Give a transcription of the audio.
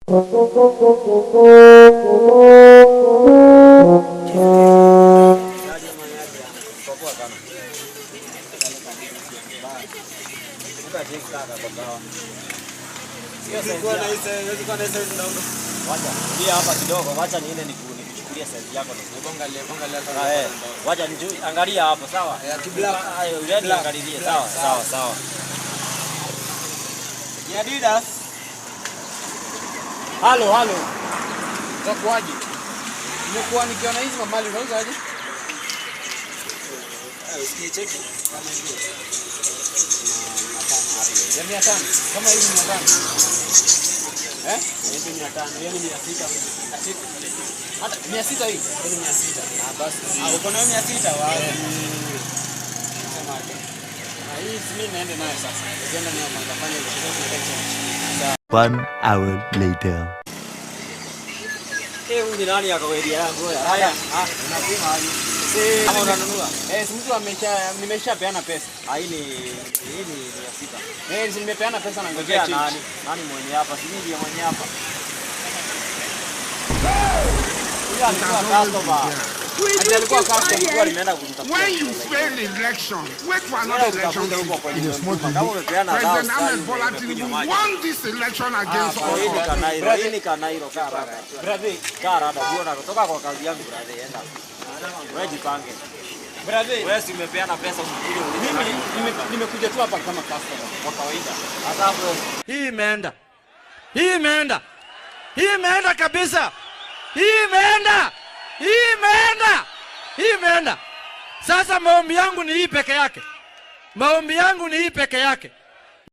Hii hapa kidogo, wacha niende nikuchukulie size yako. Angalia. Wacha angalia hapo, sawa? Hayo angalie, sawa. Ya Adidas. Halo. Utakuaje? Nimekuwa nikiona hizi mamali unauza aje? Usicheki. Ya 500. Kama hizi 500. Hizi 500, yani 600. Hata 600 hii. Ni 600. Basi. Uko na 600 wapi? Sema aje. Hii mimi naenda nayo sasa. Nenda nayo mtafanya hizo kitu. 1 hour later. Huyu ni nani akawedia yangu? Haya, unapima aje? Kama unanunua. Mtu nimeshapeana pesa. Hii ni 600. Nimepeana pesa na ngojea chini. Nani mwenye hapa? Si mimi mwenye hapa. When you fail election, wait for another election. President Ahmed Bola Tinubu won this election against all. Hii Kanairo Karada bwana kutoka kwa kazi yangu brother, enda. Wewe jipange. Brother, wewe si umepeana pesa mkuje ulipe. Mimi nimekuja tu hapa kama customer kwa kawaida. Adhabu hii imeenda kabisa. Hii imeenda. Sasa maombi yangu ni hii peke yake.